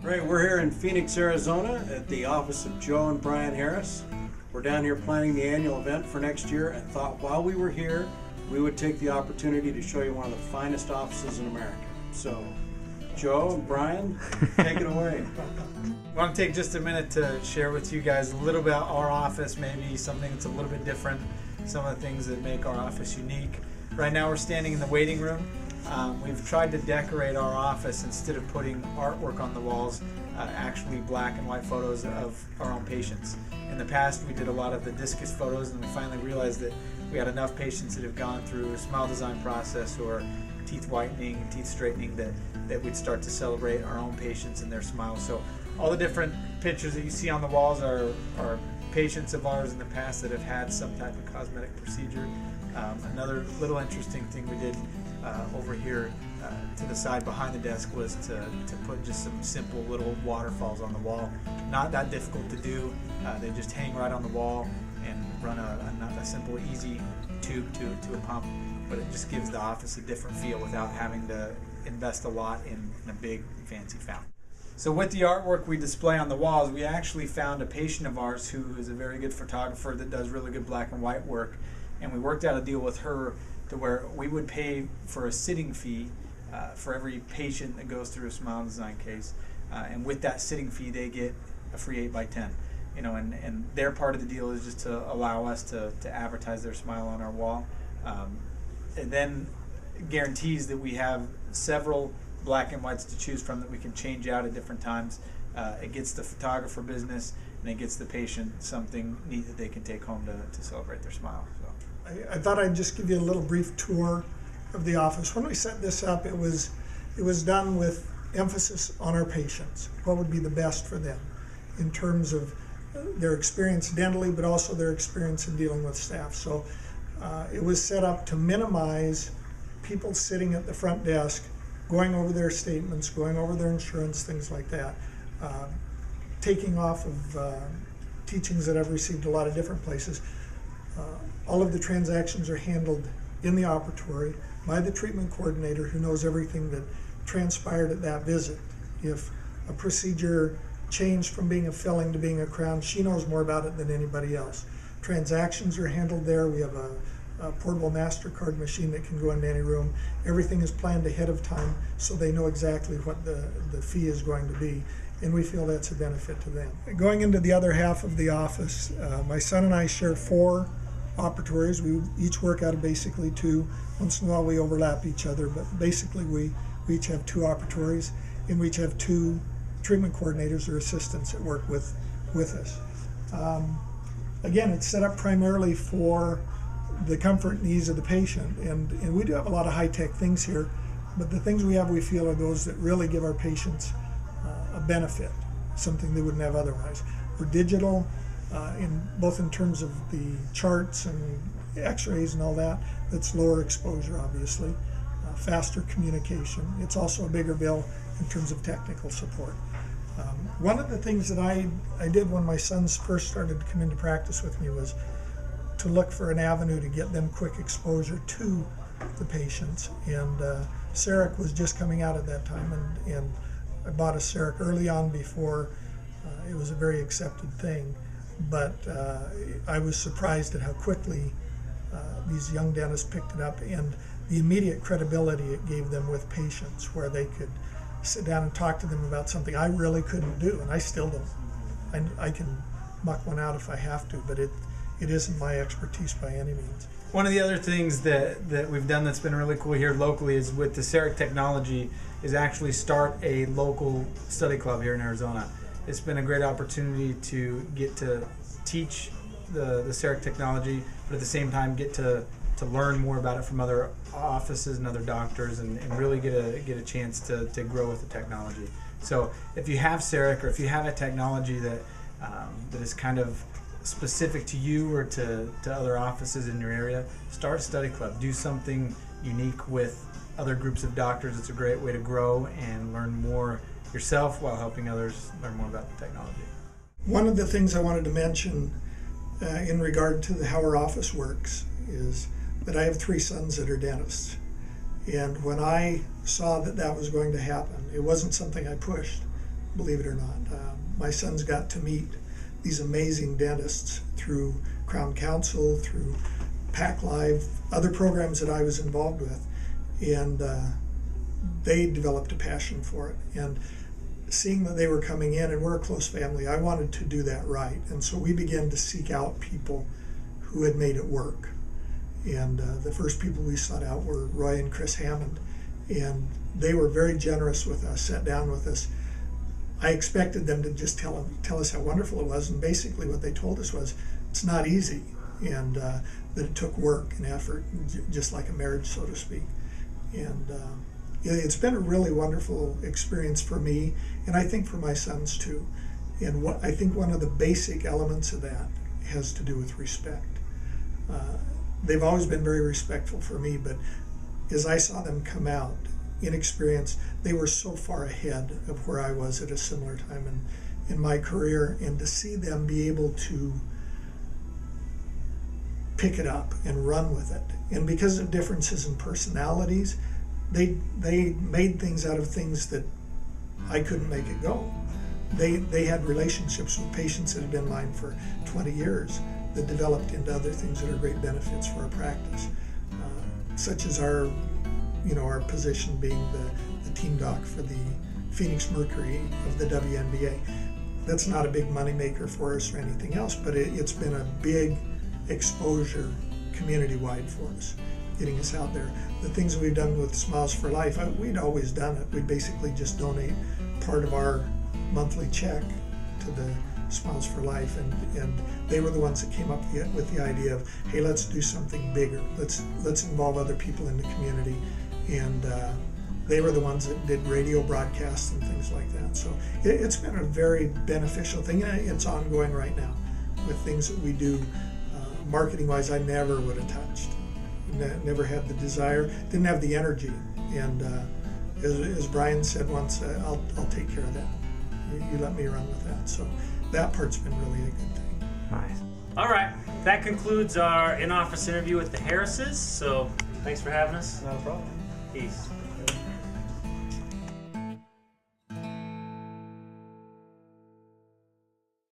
Right, we're here in Phoenix, Arizona at the office of Joe and Brian Harris. We're down here planning the annual event for next year and thought while we were here, we would take the opportunity to show you one of the finest offices in America. So, Joe and Brian, take it away. I want to take just a minute to share with you guys a little bit about our office, maybe something that's a little bit different, some of the things that make our office unique. Right now we're standing in the waiting room. We've tried to decorate our office instead of putting artwork on the walls, actually black and white photos of our own patients. In the past we did a lot of the discus photos, and we finally realized that we had enough patients that have gone through a smile design process or teeth whitening and teeth straightening that we'd start to celebrate our own patients and their smiles. So all the different pictures that you see on the walls are patients of ours in the past that have had some type of cosmetic procedure. Another little interesting thing we did over here to the side behind the desk was to put just some simple little waterfalls on the wall. Not that difficult to do. They just hang right on the wall and run a simple, easy tube to a pump, but it just gives the office a different feel without having to invest a lot in a big fancy fountain. So with the artwork we display on the walls, we actually found a patient of ours who is a very good photographer that does really good black and white work, and we worked out a deal with her to where we would pay for a sitting fee for every patient that goes through a smile design case, and with that sitting fee they get a free 8x10. You know, and their part of the deal is just to allow us to advertise their smile on our wall, and then guarantees that we have several black and whites to choose from that we can change out at different times. It gets the photographer business, and it gets the patient something neat that they can take home to celebrate their smile. So. I thought I'd just give you a little brief tour of the office. When we set this up, it was done with emphasis on our patients. What would be the best for them in terms of their experience dentally, but also their experience in dealing with staff. So it was set up to minimize people sitting at the front desk, going over their statements, going over their insurance, things like that. Taking off of teachings that I've received a lot of different places. All of the transactions are handled in the operatory by the treatment coordinator who knows everything that transpired at that visit. If a procedure changed from being a filling to being a crown, she knows more about it than anybody else. Transactions are handled there. We have a portable MasterCard machine that can go into any room. Everything is planned ahead of time so they know exactly what the fee is going to be, and we feel that's a benefit to them. Going into the other half of the office, my son and I share 4 operatories. We each work out of basically 2. Once in a while we overlap each other, but basically we each have 2 operatories, and we each have 2 treatment coordinators or assistants that work with us. Again, it's set up primarily for the comfort and ease of the patient, and we do have a lot of high-tech things here, but the things we have, we feel, are those that really give our patients a benefit, something they wouldn't have otherwise. We're digital, both in terms of the charts and x-rays and all that. That's lower exposure, obviously, faster communication. It's also a bigger bill in terms of technical support. One of the things that I did when my sons first started to come into practice with me was to look for an avenue to get them quick exposure to the patients, and CEREC was just coming out at that time, and I bought a CEREC early on before it was a very accepted thing, but I was surprised at how quickly these young dentists picked it up, and the immediate credibility it gave them with patients, where they could sit down and talk to them about something I really couldn't do, and I still don't. I can muck one out if I have to, but it isn't my expertise by any means. One of the other things that we've done that's been really cool here locally is with the CEREC technology is actually start a local study club here in Arizona. It's been a great opportunity to get to teach the CEREC technology, but at the same time get to learn more about it from other offices and other doctors, and really get a chance to grow with the technology. So if you have CEREC, or if you have a technology that is kind of specific to you or to other offices in your area, start a study club. Do something unique with other groups of doctors. It's a great way to grow and learn more yourself while helping others learn more about the technology. One of the things I wanted to mention in regard to how our office works is that I have 3 sons that are dentists. And when I saw that was going to happen, it wasn't something I pushed. believe it or not. My sons got to meet these amazing dentists through Crown Council, through PAC Live, other programs that I was involved with, and they developed a passion for it. And seeing that they were coming in, and we're a close family, I wanted to do that right. And so we began to seek out people who had made it work. And the first people we sought out were Roy and Chris Hammond. And they were very generous with us, sat down with us. I expected them to just tell us how wonderful it was. And basically what they told us was, it's not easy. And that it took work and effort, just like a marriage, so to speak. And it's been a really wonderful experience for me, and I think for my sons too. And what I think one of the basic elements of that has to do with respect. They've always been very respectful for me, but as I saw them come out, inexperienced, they were so far ahead of where I was at a similar time in my career, and to see them be able to pick it up and run with it. And because of differences in personalities, they made things out of things that I couldn't make it go. They had relationships with patients that had been mine for 20 years that developed into other things that are great benefits for our practice, such as our position being the team doc for the Phoenix Mercury of the WNBA. That's not a big moneymaker for us or anything else, but it's been a big exposure community-wide for us, getting us out there. The things that we've done with Smiles for Life, we'd always done it. We'd basically just donate part of our monthly check to the Smiles for Life, and they were the ones that came up with the idea of, hey, let's do something bigger. Let's involve other people in the community, and they were the ones that did radio broadcasts and things like that. So it's been a very beneficial thing, and it's ongoing right now with things that we do. Marketing-wise, I never would have touched. Never had the desire, didn't have the energy, and as Brian said once, I'll take care of that. You let me run with that. So that part's been really a good thing. Nice. All right, that concludes our in-office interview with the Harrises. So thanks for having us. Not a problem. Peace.